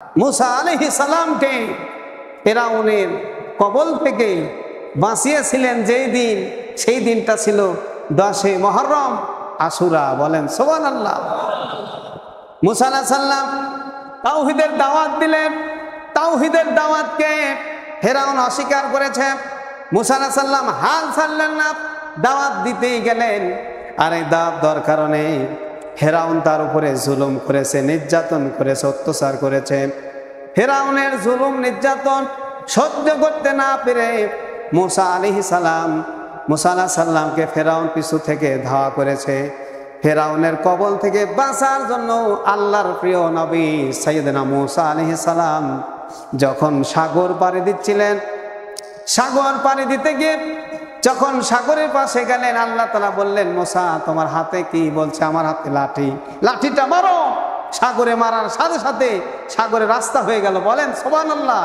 মুসা আলাইহিস সালামকে ফিরাউনের কবল থেকে বাঁচিয়েছিলেন যেই দিন, সেই দিনটা ছিল 10 মুহররম আশুরা। বলেন সুবহানাল্লাহ। মুসা আলাইহিস সালাম তাওহীদের দাওয়াত দিলেন। তাওহীদের দাওয়াতকে ফিরাউন অস্বীকার করেছে। মুসা আলাইহিস সালাম হাল ছাড়লেন না, দাওয়াত দিতেই গেলেন। আর এই দাওয়াত দেওয়ার কারণে ফিরাউন তার উপরে জুলুম করেছে, নির্যাতন করেছে, অত্যাচার করেছে। ফিরাউনের জুলুম নির্যাতন সহ্য করতে না পেরে মুসা আলাইহিস সালামকে ফিরাউন পিছু থেকে ধাওয়া করেছে। ফিরাউনের কবল থেকে বাঁচার জন্য আল্লাহর প্রিয় নবী সাইয়েদনা মুসা আলাইহিস সালাম যখন সাগর পাড়ি দিচ্ছিলেন, সাগর পাড়ি দিতে গিয়ে যখন সাগরের পাশে গেলেন, আল্লাহ তাআলা বললেন, মুসা তোমার হাতে কি? বলছে, আমার হাতে লাঠি। লাঠিটা মারো। সাগরে মারার সাথে সাথে সাগরে রাস্তা হয়ে গেল। বলেন সুবহানাল্লাহ।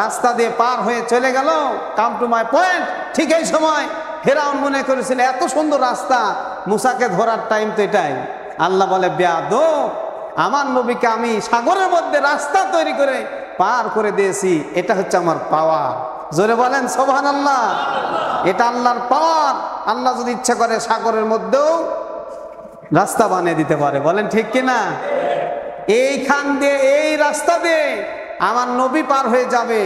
রাস্তা দিয়ে পার হয়ে চলে গেল, কাম টু মাই পয়েন্ট। ঠিক এই সময় ফিরাউন মনে করেছিল এত সুন্দর রাস্তা, মুসাকে ধরার টাইম তো এটাই। আল্লাহ বলে, বেয়াদব, আমার নবীকে আমি সাগরের মধ্যে রাস্তা তৈরি করে পার করে দিয়েছি, এটা হচ্ছে আমার পাওয়ার। জোরে বলেন সুবহানাল্লাহ। এটা আল্লাহর পাওয়ার। আল্লাহ যদি ইচ্ছা করে সাগরের মধ্যেও রাস্তা বানিয়ে দিতে পারে। বলেন ঠিক কিনা? এইখান দিয়ে, এই রাস্তা দিয়ে আমার নবী পার হয়ে যাবে।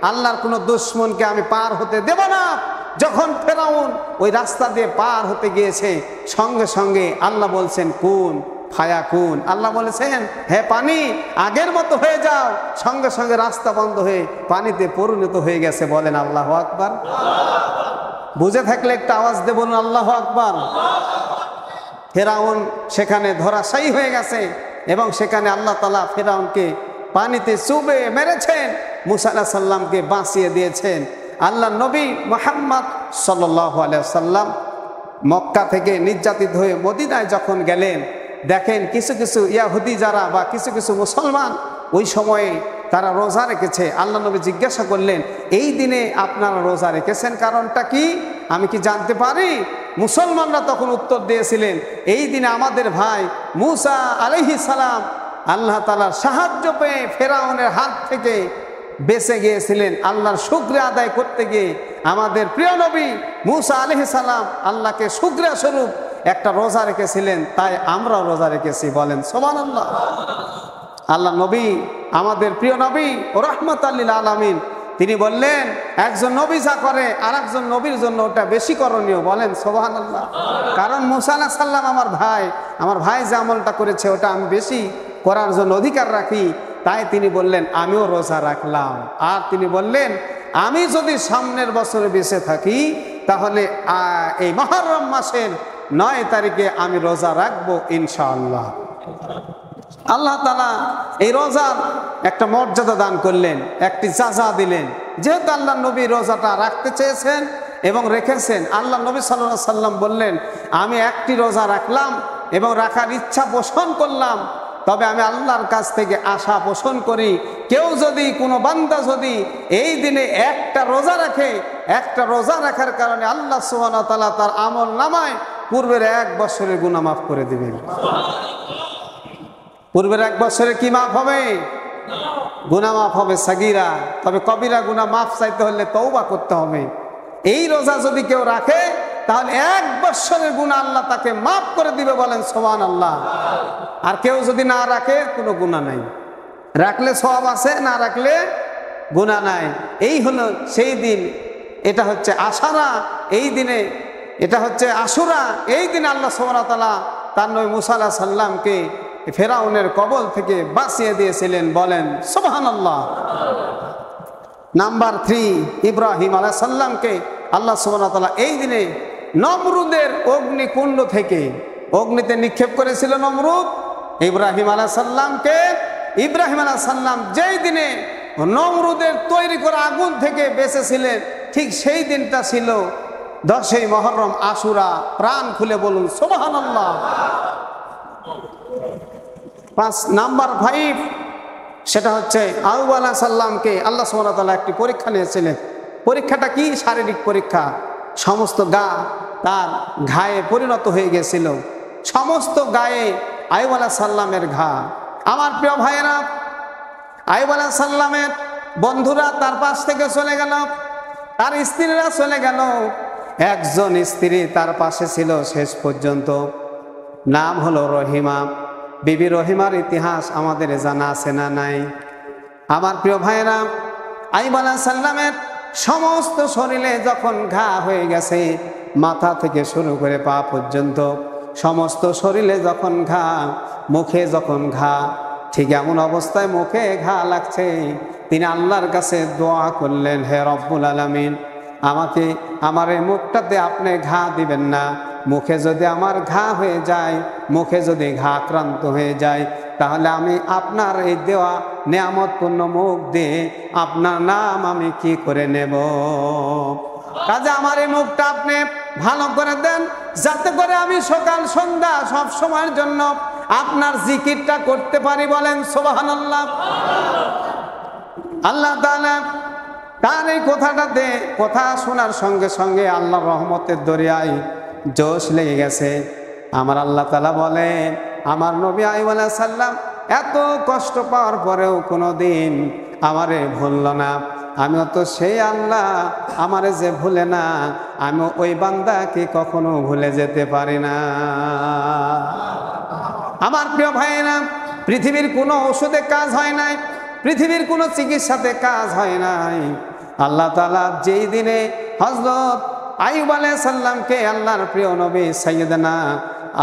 আল্লাহর কোনো দুশমনকে আমি পার হতে দেব না। যখন ফিরাউন ওই রাস্তা দিয়ে পার হতে গিয়েছে, সঙ্গে সঙ্গে আল্লাহ বলছেন কুন ফায়াকুন। আল্লাহ বলেছেন, হে পানি আগের মতো হয়ে যাও। সঙ্গে সঙ্গে রাস্তা বন্ধ হয়ে পানিতে পরিণত হয়ে গেছে। বলেন আল্লাহু আকবার। বুঝে থাকলে একটা আওয়াজ দিয়ে বলুন আল্লাহু আকবার। ফিরাউন সেখানে ধরাশায়ী হয়ে গেছে এবং সেখানে আল্লাহ তাআলা ফিরাউনকে পানিতে চুবে মেরেছেন, মুসা আলাইহিস সালামকে বাঁচিয়ে দিয়েছেন। আল্লাহ নবী মুহাম্মদ সাল্লাল্লাহু আলাইহি ওয়াসাল্লাম মক্কা থেকে নির্যাতিত হয়ে মদিনায় যখন গেলেন, দেখেন কিছু কিছু ইয়াহুদি যারা বা কিছু কিছু মুসলমান ওই সময়ে তারা রোজা রেখেছে। আল্লাহ নবী জিজ্ঞাসা করলেন, এই দিনে আপনারা রোজা রেখেছেন, কারণটা কি? আমি কি জানতে পারি? মুসলমানরা তখন উত্তর দিয়েছিলেন, এই দিনে আমাদের ভাই মুসা আলাইহিস সালাম আল্লাহ তাআলার সাহায্য পেয়ে ফিরাউনের হাত থেকে বেঁচে গিয়েছিলেন। আল্লাহর শুকরিয়া আদায় করতে গিয়ে আমাদের প্রিয় নবী মুসা আলাইহিস সালাম আল্লাহকে শুকরিয়া স্বরূপ একটা রোজা রেখেছিলেন, তাই আমরাও রোজা রেখেছি। বলেন সুবহানাল্লাহ। আল্লাহ নবী, আমাদের প্রিয় নবী ও রাহমাতাল লিল আলামিন, তিনি বললেন, একজন নবী যা করে আর একজন নবীর জন্য ওটা বেশি করণীয়। বলেন সুবহানাল্লাহ। কারণ মুসা আলাইহিস সালাম আমার ভাই যে আমলটা করেছে ওটা আমি বেশি করার জন্য অধিকার রাখি। তাই তিনি বললেন, আমিও রোজা রাখলাম। আর তিনি বললেন, আমি যদি সামনের বছরে বেঁচে থাকি তাহলে এই মুহররম মাসের 9 তারিখে আমি রোজা রাখবো ইনশাআল্লাহ। আল্লাহ তাআলা এই রোজার একটা মর্যাদা দান করলেন, একটি যাজা দিলেন। যেহেতু আল্লাহ নবী রোজাটা রাখতে চেয়েছেন এবং রেখেছেন, আল্লাহ নবী সাল্লাল্লাহু আলাইহি সাল্লাম বললেন, আমি একটি রোজা রাখলাম এবং রাখার ইচ্ছা পোষণ করলাম, তবে আমি আল্লাহর কাছ থেকে আশা পোষণ করি, কেউ যদি কোনো বান্দা যদি এই দিনে একটা রোজা রাখে, একটা রোজা রাখার কারণে আল্লাহ সুবহানাহু ওয়া তাআলা তার আমল নামায় পূর্বের 1 বছরের গুনাহ মাফ করে দিবেন। পূর্বের 1 বছরে কি মাফ হবে? গুনাহ মাফ হবে সাগীরা। তবে কবিরা গুনাহ মাফ চাইতে হলে তওবা করতে হবে। এই রোজা যদি কেউ রাখে তাহলে 1 বছরের গুনাহ আল্লাহ তাকে মাফ করে দিবে। বলেন সুবহানাল্লাহ। আর কেউ যদি না রাখে কোনো গুনাহ নাই, রাখলে সওয়াব আছে, না রাখলে গুনাহ নাই। এই হলো সেই দিন। এটা হচ্ছে আশারা। এই দিনে এটা হচ্ছে আশুরা। এই দিন আল্লাহ সুবহানাহু ওয়া তাআলা তার নবী মুসা আলাইহিস সালামকে ফিরাউনের কবল থেকে বাঁচিয়ে দিয়েছিলেন। বলেন সুবহানাল্লাহ। নাম্বার 3, ইব্রাহিম আলাইহিস সালামকে আল্লাহ সুবহানাহু ওয়া তাআলা এই দিনে নমরুদের অগ্নিকুণ্ড থেকে অগ্নিতে নিক্ষেপ করেছিল। নমরুদ ইব্রাহিম আলাইহিস সালামকে, ইব্রাহিম আলাইহিস সালাম যেই দিনে নমরুদের তৈরি করা আগুন থেকে বেঁচেছিলেন, ঠিক সেই দিনটা ছিল 10 মুহররম আশুরা। প্রাণ খুলে বলুন সুবহানাল্লাহ। নাম্বার 5, সেটা হচ্ছে আইয়ুব আলাইহিস সালামকে আল্লাহ সুবহানাহু ওয়া তাআলা একটি পরীক্ষা নিয়েছিলেন। পরীক্ষাটা কি? শারীরিক পরীক্ষা। সমস্ত গা তার ঘায়ে পরিণত হয়ে গেছিল। সমস্ত গায়ে আইয়ুব আলাইহিস সালামের ঘা। আমার প্রিয় ভাইয়েরা, আইয়ুব আলাইহিস সালামের বন্ধুরা তার পাশ থেকে চলে গেল, তার স্ত্রীরা চলে গেল। একজন স্ত্রী তার পাশে ছিল শেষ পর্যন্ত, নাম হলো রহিমা। বিবি রহিমার ইতিহাস আমাদের জানা আছে না নাই? আমার প্রিয় ভাইরা, আইয়ুব আলাইহিস সালামের সমস্ত শরীরে যখন ঘা হয়ে গেছে, মাথা থেকে শুরু করে পা পর্যন্ত সমস্ত শরীরে যখন ঘা, মুখে যখন ঘা, ঠিক এমন অবস্থায় মুখে ঘা লাগছে, তিনি আল্লাহর কাছে দোয়া করলেন, হে রব্বুল আলামিন, আমাকে আমার এই মুখটাতে আপনি ঘা দিবেন না। মুখে যদি আমার ঘা হয়ে যায়, মুখে যদি ঘা আক্রান্ত হয়ে যায়, তাহলে আমি আপনার এই দেওয়া নেয়ামতপূর্ণ মুখ দিয়ে আপনার নাম আমি কি করে নেব? কাজে আমার এই মুখটা আপনি ভালো করে দেন, যাতে করে আমি সকাল সন্ধ্যা সব সময়ের জন্য আপনার জিকিরটা করতে পারি। বলেন সুবহানাল্লাহ। আল্লাহ তাআলা তার এই কথাটাতে, কথা শোনার সঙ্গে সঙ্গে আল্লাহর রহমতের দরিয়ায় জোশ লেগে গেছে। আমার আল্লাহ তাআলা বলেন, আমার নবী আইয়ুব আলাইহিস সালাম এত কষ্ট পাওয়ার পরেও কোনোদিন আমারে ভুলল না। আমিও তো সেই আল্লাহ, আমারে যে ভুলে না, আমি ওই বান্দাকে কখনো ভুলে যেতে পারি না। আমার প্রিয় ভাইয়েরা, পৃথিবীর কোনো ওষুধে কাজ হয় নাই, পৃথিবীর কোনো চিকিৎসাতে কাজ হয় নাই। আল্লাহ তাআলা যেই দিনে হযরত আইয়ুব আলাইহিস সালামকে, আল্লাহর প্রিয় নবী সাইয়েদনা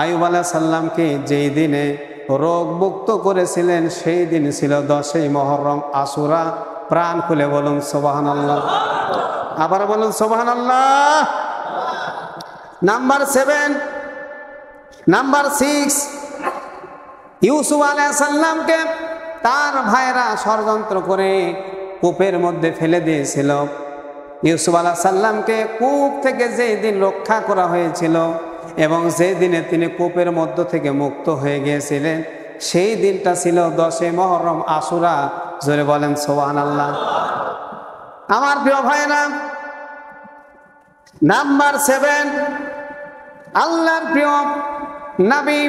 আইয়ুব আলাইহিস সালামকে যেই দিনে রোগ মুক্ত করেছিলেন, সেই দিন ছিল 10ই মুহররম, আশুরা। প্রাণ খুলে বলুন সুবহানাল্লাহ। আবার বলুন সুবহানাল্লাহ। নাম্বার 7, নাম্বার 6, ইউসুফ আলাইহিস সালামকে তার ভাইরা ষড়যন্ত্র করে কূপের মধ্যে ফেলে দিয়েছিল। ইউসুফ আলাইহিস সালামকে কূপ থেকে যেই দিন রক্ষা করা হয়েছিল এবং যেই দিনে তিনি কূপের মধ্য থেকে মুক্ত হয়ে গিয়েছিলেন, সেই দিনটা ছিল 10ই মুহররম, আশুরা। জোরে বলেন সুবহানাল্লাহ। আমার প্রিয় ভাইরা, নাম্বার 7, আল্লাহর প্রিয় নবী,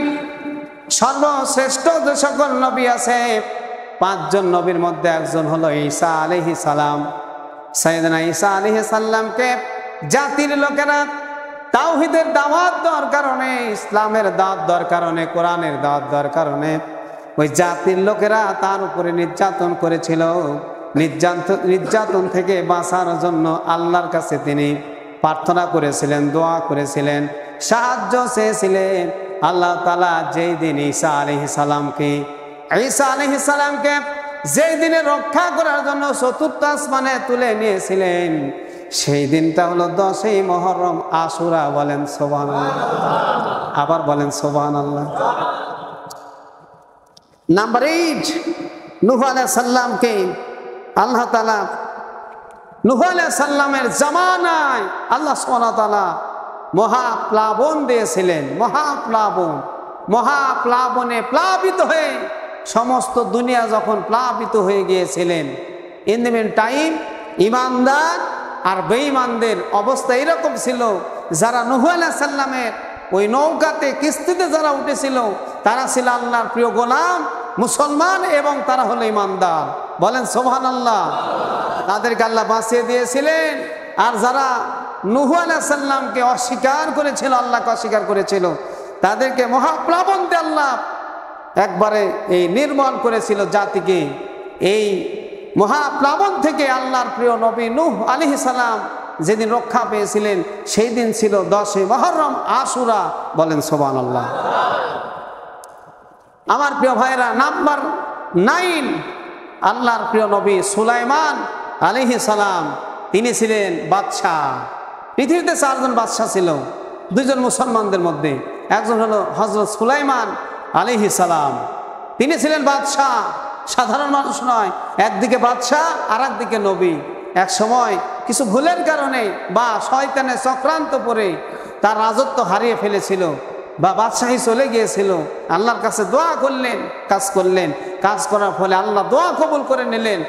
সর্বশ্রেষ্ঠ যে সকল নবী আছে, 5 জন নবীর মধ্যে একজন হলো ঈসা আলাইহিস সালাম। সাইয়েদনা ঈসা আলাইহিস সালামকে জাতির লোকেরা তাওহীদের দাওয়াত দেওয়ার কারণে, ইসলামের দাওয়াত দেওয়ার কারণে, কোরআনের দাওয়াত দেওয়ার কারণে ওই জাতির লোকেরা তার উপরে নির্যাতন করেছিল। নির্যাতন থেকে বাঁচার জন্য আল্লাহর কাছে তিনি প্রার্থনা করেছিলেন, দোয়া করেছিলেন, সাহায্য চেয়েছিলেন। আল্লাহ তাআলা যেই দিন ঈসা আলাইহিস সালামকে যেই দিনে রক্ষা করার জন্য চতুর্থ আসমানে তুলে নিয়েছিলেন, সেই দিনটা হলো 10ই মুহররম, আশুরা। বলেন সুবহানাল্লাহ। আবার বলেন সুবহানাল্লাহ। নাম্বার 8, নূহ আলাইহিস সালামকে আল্লাহ তাআলা, নূহ আলাইহিস সালামের জামানায় আল্লাহ সুবহানাহু ওয়া তাআলা মহাপ্লাবন দিয়েছিলেন। মহাপ্লাবনে প্লাবিত হয়ে সমস্ত দুনিয়া যখন প্লাবিত হয়ে গিয়েছিলেন, ইন দ্য মিন টাইম ইমানদার আর বেঈমানদের অবস্থা এরকম ছিল, যারা নূহ আলাইহিস সালামের ওই নৌকাতে, কিস্তিতে যারা উঠেছিল, তারা ছিল আল্লাহর প্রিয় গোলাম, মুসলমান, এবং তারা হলো ইমানদার। বলেন সুবহানাল্লাহ। তাদেরকে আল্লাহ বাঁচিয়ে দিয়েছিলেন। আর যারা নূহ আলাইহিস সালামকে অস্বীকার করেছিল, আল্লাহকে অস্বীকার করেছিল, তাদেরকে মহাপ্লাবন দিয়ে আল্লাহ একবারে এই নির্মল করেছিল জাতিকে। এই মহাপ্লাবন থেকে আল্লাহর প্রিয় নবী নূহ আলাইহিস সালাম যেদিন রক্ষা পেয়েছিলেন, সেই দিন ছিল 10ই মুহররম, আশুরা। বলেন সুবহানাল্লাহ। আমার প্রিয় ভাইরা, নাম্বার 9, আল্লাহর প্রিয় নবী সুলাইমান আলাইহিস সালাম। তিনি ছিলেন বাদশাহ। পৃথিবীতে 4 জন বাদশাহ ছিল, 2 জন মুসলমানদের মধ্যে। একজন হলো হযরত সুলাইমান আলাইহিস সালাম। তিনি ছিলেন বাদশাহ, সাধারণ মানুষ নয়। একদিকে বাদশাহ আর একদিকে নবী। এক সময় কিছু ভুলের কারণে বা শয়তানের চক্রান্ত পড়ে তার রাজত্ব হারিয়ে ফেলেছিল বা বাদশাহী চলে গিয়েছিল। আল্লাহর কাছে দোয়া করলেন, কাজ করার ফলে আল্লাহ দোয়া কবুল করে নিলেন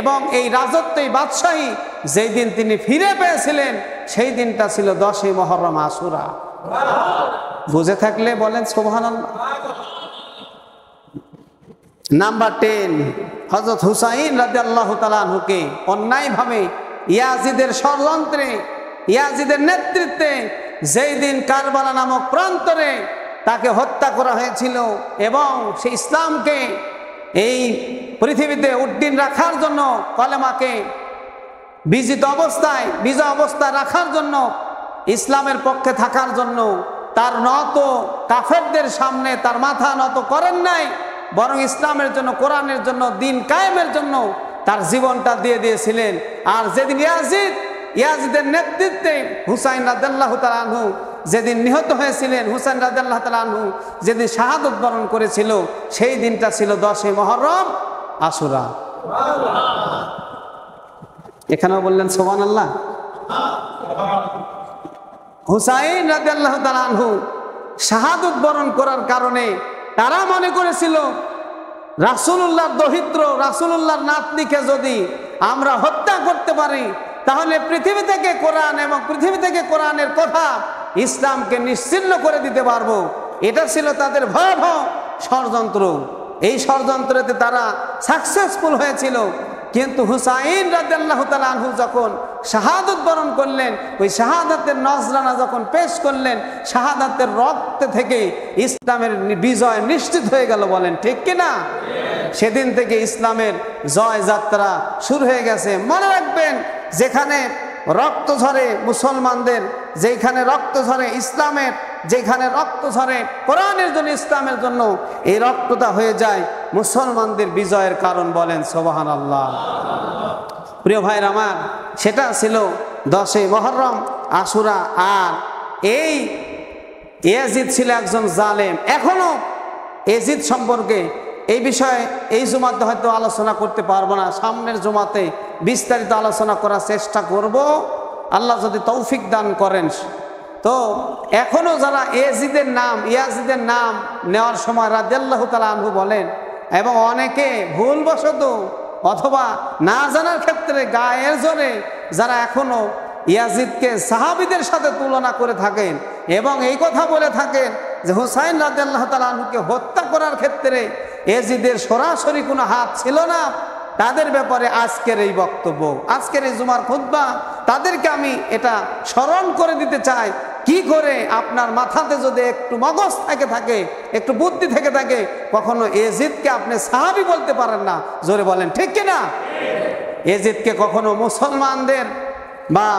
এবং এই রাজত্ব, এই বাদশাহী যেই দিন তিনি ফিরে পেয়েছিলেন, সেই দিনটা ছিল 10ই মুহররম, আশুরা। বুঝে থাকলে বলেন সুবহানাল্লাহ। নাম্বার 10, হযরত হুসাইন রাদিয়াল্লাহু তাআলা আনহুকে অন্যায়ভাবে ইয়াজিদের ষড়যন্ত্রে, ইয়াজিদের নেতৃত্বে যেই দিন কারবালা নামক প্রান্তরে তাকে হত্যা করা হয়েছিল এবং সে ইসলামকে এই পৃথিবীতে উড্ডীন রাখার জন্য, কলেমাকে বিজয় অবস্থায় রাখার জন্য, ইসলামের পক্ষে থাকার জন্য তার নত কাফেরদের সামনে তার মাথা নত করেন নাই, বরং ইসলামের জন্য, কোরআনের জন্য, দিন কায়েমের জন্য তার জীবনটা দিয়ে দিয়েছিলেন। আর যেদিন ইয়াজিদের নেতৃত্বে হুসাইন রাদিয়াল্লাহু তাআলা আনহু যেদিন নিহত হয়েছিলেন, হুসাইন রাদিয়াল্লাহু তাআলা আনহু যেদিন শাহাদত বরণ করেছিল, সেই দিনটা ছিল 10 মুহররম, আশুরা। এখানেও বললেন সুবহানাল্লাহ। হুসাইন রাদিয়াল্লাহু তাআলা আনহু শাহাদত বরণ করার কারণে তারা মনে করেছিল রাসূলুল্লাহর দহিত্র, রাসূলুল্লাহর নাতনিকে যদি আমরা হত্যা করতে পারি তাহলে পৃথিবী থেকে কোরআন এবং পৃথিবী থেকে কোরআনের কথা, ইসলামকে নিশ্চিহ্ন করে দিতে পারবো। এটা ছিল তাদের ভয়াবহ ষড়যন্ত্র। এই ষড়যন্ত্রতে তারা সাকসেসফুল হয়েছিল। কিন্তু হুসাইন রাদিয়াল্লাহু তাআলা আনহু যখন শাহাদত বরণ করলেন, ওই শাহাদাতের নজরানা যখন পেশ করলেন, শাহাদাতের রক্ত থেকে ইসলামের বিজয় নিশ্চিত হয়ে গেল। বলেন ঠিক কিনা? সেদিন থেকে ইসলামের জয় যাত্রা শুরু হয়ে গেছে। মনে রাখবেন, যেখানে রক্ত ঝরে মুসলমানদের, যেখানে রক্ত ঝরে ইসলামের, যেখানে রক্ত ঝরে কোরআনের জন্য, ইসলামের জন্য, এই রক্তটা হয়ে যায় মুসলমানদের বিজয়ের কারণ। বলেন সুবহানাল্লাহ। প্রিয় ভাইরা আমার, সেটা ছিল 10 মুহররম, আশুরা। আর এই ইয়াজিদ ছিল একজন জালেম। এখনো ইয়াজিদ সম্পর্কে এই বিষয়ে এই জুমাতে হয়তো আলোচনা করতে পারবো না, সামনের জুমাতে বিস্তারিত আলোচনা করার চেষ্টা করব, আল্লাহ যদি তৌফিক দান করেন। তো এখনো যারা ইয়াজিদের নাম নেওয়ার সময় রাদিয়াল্লাহু তাআলা আনহু বলেন, এবং অনেকে ভুলবশত অথবা না জানার ক্ষেত্রে গায়ের জোরে যারা এখনো ইয়াজিদকে সাহাবীদের সাথে তুলনা করে থাকেন এবং এই কথা বলে থাকেন যে হুসাইন রাদিয়াল্লাহু তাআলা আনহুকে হত্যা করার ক্ষেত্রে ইয়াজিদের সরাসরি কোনো হাত ছিল না, তাদের ব্যাপারে আজকের এই বক্তব্য, আজকের এই জুমার খুতবা, তাদেরকে আমি এটা স্মরণ করে দিতে চাই। কি করে আপনার মাথাতে যদি একটু মগজ থেকে থাকে, একটু বুদ্ধি থেকে থাকে, কখনো ইয়াজিদকে আপনি সাহাবী বলতে পারেন না। জোরে বলেন ঠিক কিনা? ইয়াজিদকে কখনো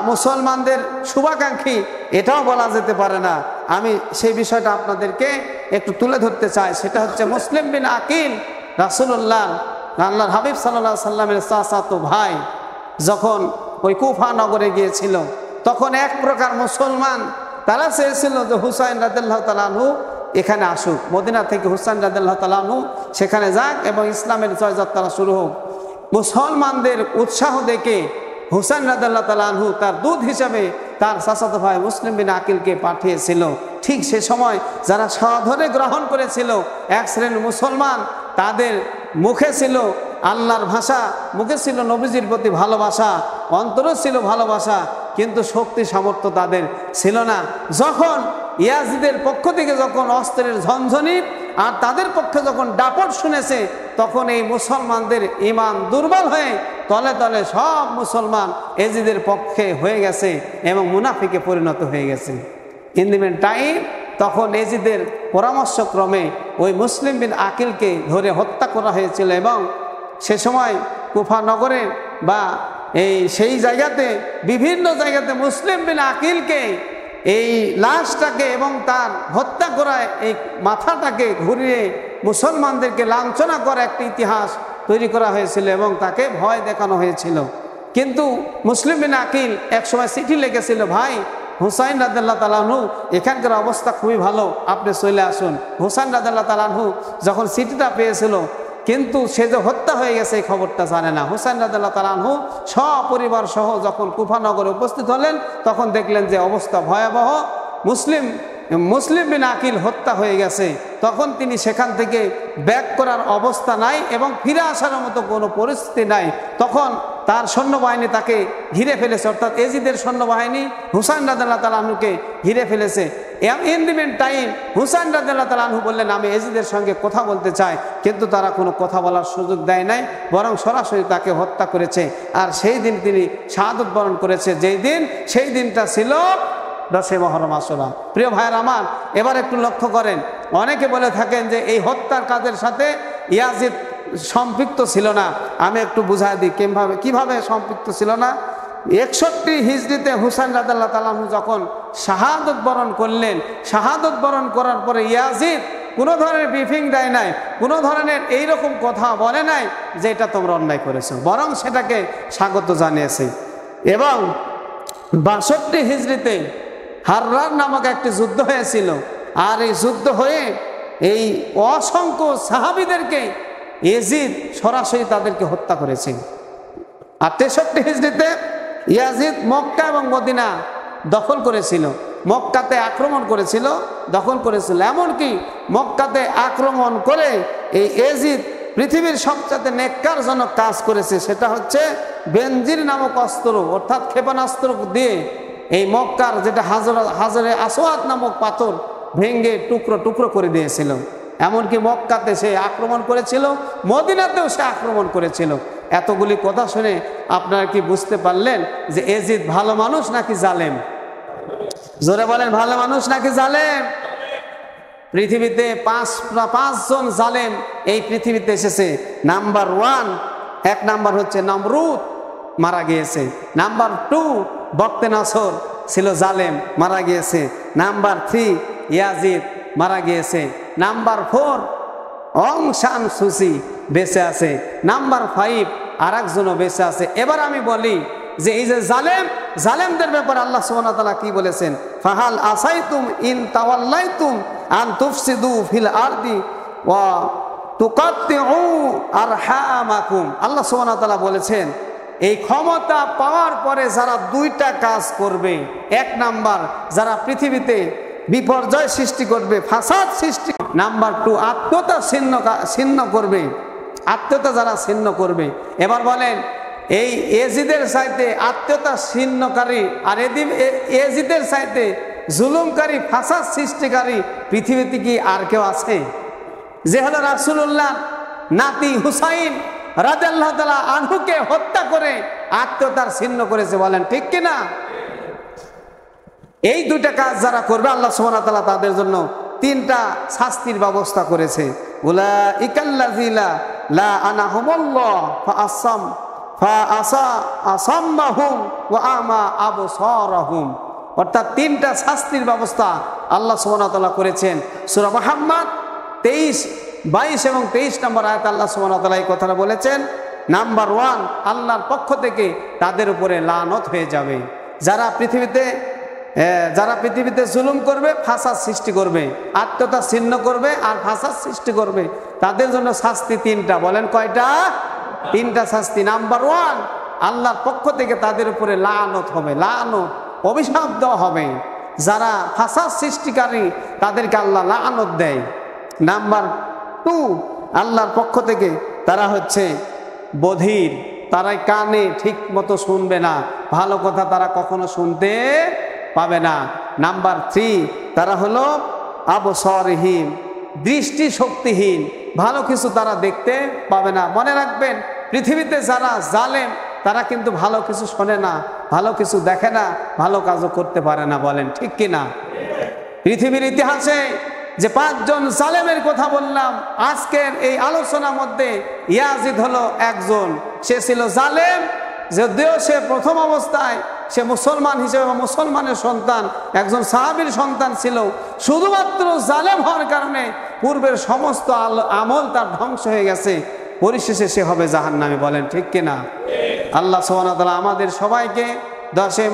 মুসলমানদের শুভাকাঙ্ক্ষী এটাও বলা যেতে পারে না। আমি সেই বিষয়টা আপনাদেরকে একটু তুলে ধরতে চাই। সেটা হচ্ছে মুসলিম বিন আকিল, রাসূলুল্লাহ আল্লাহর হাবিব সাল্লাল্লাহু আলাইহি সাল্লামের চাচাতো ভাই, যখন ওই কুফা নগরে গিয়েছিল, তখন এক প্রকার মুসলমান তারা চেয়েছিল যে হুসাইন রাদিয়াল্লাহু তাআলা আনহু এখানে আসুক, মদিনা থেকে হুসাইন রাদিয়াল্লাহু তাআলা আনহু সেখানে যাক এবং ইসলামের জয়যাত্রা শুরু হোক। মুসলমানদের উৎসাহ দেখে হুসাইন রাদিয়াল্লাহু তাআলা আনহু তার দূত হিসাবে তার চাচাতো ভাই মুসলিম বিন আকিলকে পাঠিয়েছিল। ঠিক সে সময় যারা সাদরে গ্রহণ করেছিল এক শ্রেণীর মুসলমান, তাদের মুখে ছিল আল্লাহর ভাষা, মুখে ছিল নবীজির প্রতি ভালোবাসা, অন্তরে ছিল ভালোবাসা, কিন্তু শক্তি সামর্থ্য তাদের ছিল না। যখন ইয়াজিদের পক্ষ থেকে যখন অস্ত্রের ঝনঝনি আর তাদের পক্ষে যখন দাপট শুনেছে, তখন এই মুসলমানদের ঈমান দুর্বল হয়ে তলে তলে সব মুসলমান ইয়াজিদের পক্ষে হয়ে গেছে এবং মুনাফিকে পরিণত হয়ে গেছে। ইন দি মিন টাইম তখন ইয়াজিদের পরামর্শক্রমে ওই মুসলিম বিন আকিলকে ধরে হত্যা করা হয়েছিল এবং সে সময় কুফা নগরে বা সেই জায়গাতে বিভিন্ন জায়গাতে মুসলিম বিন আকিলকে এই লাশটাকে এবং তার হত্যা করায় এই মাথাটাকে ঘুরিয়ে মুসলমানদেরকে লাঞ্ছনা করা একটি ইতিহাস তৈরি করা হয়েছিল এবং তাকে ভয় দেখানো হয়েছিল। কিন্তু মুসলিম বিন আকিল একসময় চিঠি লিখেছিল, ভাই হুসাইন রাদিয়াল্লাহু তাআলা আনহু এখানকার অবস্থা খুবই ভালো, আপনি চলে আসুন। হুসাইন রাদিয়াল্লাহু তাআলা আনহু যখন চিঠিটা পেয়েছিল, কিন্তু সে যে হত্যা হয়ে গেছে এই খবরটা জানে না। হুসাইন রাদিয়াল্লাহু তাআলা আনহু সপরিবার সহ যখন কুফা নগরে উপস্থিত হলেন, তখন দেখলেন যে অবস্থা ভয়াবহ, মুসলিম বিন আকিল হত্যা হয়ে গেছে। তখন তিনি সেখান থেকে ব্যাক করার অবস্থা নাই এবং ফিরে আসার মতো কোনো পরিস্থিতি নাই। তখন তার সৈন্যবাহিনী তাকে ঘিরে ফেলেছে, অর্থাৎ ইয়াজিদের সৈন্যবাহিনী হুসাইন রাদিয়াল্লাহু তাআলা আনহুকে ঘিরে ফেলেছে। In the meantime Hussain রাদিয়াল্লাহু তাআলা আনহু বললেন, আমি এজিদের সঙ্গে কথা বলতে চাই, কিন্তু তারা কোনো কথা বলার সুযোগ দেয় নাই, বরং সরাসরি তাকে হত্যা করেছে। আর সেই দিন তিনি শাহাদত বরণ করেছে, যেই দিন সেই দিনটা ছিল 10 মুহররম আশুরা। প্রিয় ভাইয়ের আমার, এবার একটু লক্ষ্য করেন, অনেকে বলে থাকেন যে এই হত্যার কাজের সাথে ইয়াজিদ সম্পৃক্ত ছিল না। আমি একটু বুঝাই দিই কিভাবে সম্পৃক্ত ছিল না। 61 হিজরিতে হুসাইন রাদিয়াল্লাহু তাআলা আনহু যখন শাহাদত বরণ করলেন, শাহাদত বরণ করার পরে ইয়াজিদ কোনো ধরনের ব্রিফিং দেয় নাই, কোনো ধরনের এইরকম কথা বলে নাই যে এটা তোমরা অন্যায় করেছো, বরং সেটাকে স্বাগত জানিয়েছে। এবং 62 হিজরিতে হাররার নামক একটি যুদ্ধ হয়েছিল, আর এই যুদ্ধ হয়ে এই অসংখ্য সাহাবীদেরকে ইয়াজিদ সরাসরি তাদেরকে হত্যা করেছে। আর 63 হিজরিতে ইয়াজিদ মক্কা এবং মদিনা দখল করেছিল, মক্কাতে আক্রমণ করেছিল, দখল করেছিল। এমনকি মক্কাতে আক্রমণ করে এই ইয়াজিদ পৃথিবীর সবচেয়ে নেককারজনক কাজ করেছে, সেটা হচ্ছে বেনজির নামক অস্ত্র, অর্থাৎ ক্ষেপণাস্ত্র দিয়ে এই মক্কার যেটা হাজরে আসওয়াদ নামক পাথর ভেঙে টুকরো টুকরো করে দিয়েছিল। এমনকি মক্কাতে সে আক্রমণ করেছিল, মদিনাতেও সে আক্রমণ করেছিল। এতগুলি কথা শুনে আপনারা কি বুঝতে পারলেন যে ইয়াজিদ ভালো মানুষ নাকি জালেম? জোরে বলেন, ভালো মানুষ নাকি জালেম? পৃথিবীতে পাঁচজন জালেম এই পৃথিবীতে এসেছে। নাম্বার 1, 1 নাম্বার হচ্ছে নমরুদ, মারা গিয়েছে। নাম্বার 2 বক্তে নাসর ছিল জালেম, মারা গিয়েছে। নাম্বার 3 ইয়াজিদ, মারা গিয়েছে। নাম্বার 4 অং সান সুচি বেঁচে আছে। নাম্বার 5 আর একজনও বেঁচে আছে। এবার আমি বলি যে এই যে জালেমদের ব্যাপারে আল্লাহ সুবহানাহু ওয়া তাআলা কি বলেছেন? ফাহাল আসাইতুম ইন তাওয়াল্লাইতুম আন তুফসিদু ফিল আরদি ওয়া তুকাত্তিউ আরহামাকুম। আল্লাহ সুবহানাহু ওয়া তাআলা বলেছেন, এই ক্ষমতা পাওয়ার পরে যারা 2টা কাজ করবে, 1 নাম্বার যারা পৃথিবীতে বিপর্যয় সৃষ্টি করবে, ফাসাদ সৃষ্টি। নাম্বার 2 আত্মীয়তা ছিন্ন করবে, আত্মীয়তা যারা ছিন্ন করবে। এবার বলেন, এই ইয়াজিদের চাইতে আত্মীয়তা ছিন্নকারী আর ইয়াজিদের চাইতে জুলুমকারী, ফাসাদ সৃষ্টিকারী পৃথিবীতে কি আর কেউ আছে? যে হলো রাসূলুল্লাহ নাতি হুসাইন রাদিয়াল্লাহু তাআলা আনহুকে হত্যা করে আত্মীয়তার ছিন্ন করেছে, বলেন ঠিক কিনা? এই 2টা কাজ যারা করবে আল্লাহ সুবহানাহু ওয়া তাআলা তাদের জন্য 3টা শাস্তির ব্যবস্থা করেছে। উলাইকাল্লাযিনা লা আনাহুমুল্লাহ ফাআসাম্মাহুম ওয়া আমা আবসারাহুম। অর্থাৎ 3টা শাস্তির ব্যবস্থা আল্লাহ সুবহানাহু ওয়া তাআলা করেছেন। সূরা মুহাম্মদ 23, 22 এবং 23 নম্বর আয়াতে আল্লাহ সুবহানাহু ওয়া তাআলা এই কথাটা বলেছেন। নাম্বার 1, আল্লাহর পক্ষ থেকে তাদের উপরে লানত হয়ে যাবে। যারা পৃথিবীতে জুলুম করবে, ফাসাদ সৃষ্টি করবে, আত্মীয়তা ছিন্ন করবে আর ফাসাদ সৃষ্টি করবে, তাদের জন্য শাস্তি 3টা। বলেন কয়টা? 3টা শাস্তি। নাম্বার 1, আল্লাহর পক্ষ থেকে তাদের উপরে লানত হবে, লানত, অভিশাপ দেওয়া হবে। যারা ফাসাদ সৃষ্টিকারী তাদেরকে আল্লাহ লানত দেয়। নাম্বার 2, আল্লাহর পক্ষ থেকে তারা হচ্ছে বধির, তারা কানে ঠিক মতো শুনবে না, ভালো কথা তারা কখনো শুনতে পাবে না। নাম্বার 3, তারা হলো আবসারহীন, দৃষ্টি শক্তিহীন, ভালো কিছু তারা দেখতে পাবে না। মনে রাখবেন, পৃথিবীতে যারা জালেম তারা কিন্তু ভালো কিছু শোনে না, ভালো কিছু দেখে না, ভালো কাজও করতে পারে না, বলেন ঠিক কিনা? পৃথিবীর ইতিহাসে যে 5 জন জালেমের কথা বললাম আজকের এই আলোচনার মধ্যে, ইয়াজিদ হলো একজন। সে ছিল জালেম, যদিও সে প্রথম অবস্থায় সে মুসলমান হিসেবে বা মুসলমানের সন্তান, একজন সাহাবীর সন্তান ছিল। শুধুমাত্র জালেম হওয়ার কারণে পূর্বের সমস্ত আমল তার ধ্বংস হয়ে গেছে, পরিশেষে সে হবে জাহান্নামী, বলেন ঠিক কিনা? আল্লাহ সুবহানাহু ওয়া তাআলা আমাদের সবাইকে 10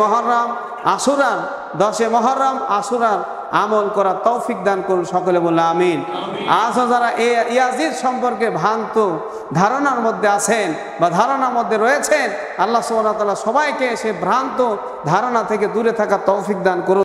মুহররম আশুরার আমল করার তৌফিক দান করুন, সকলে বলে আমিন। আজও যারা ইয়াজিদ সম্পর্কে ভ্রান্ত ধারণার মধ্যে আছেন বা ধারণার মধ্যে রয়েছেন, আল্লাহ সুবহানাহু ওয়া তাআলা সবাইকে সে ভ্রান্ত ধারণা থেকে দূরে থাকার তৌফিক দান করুন।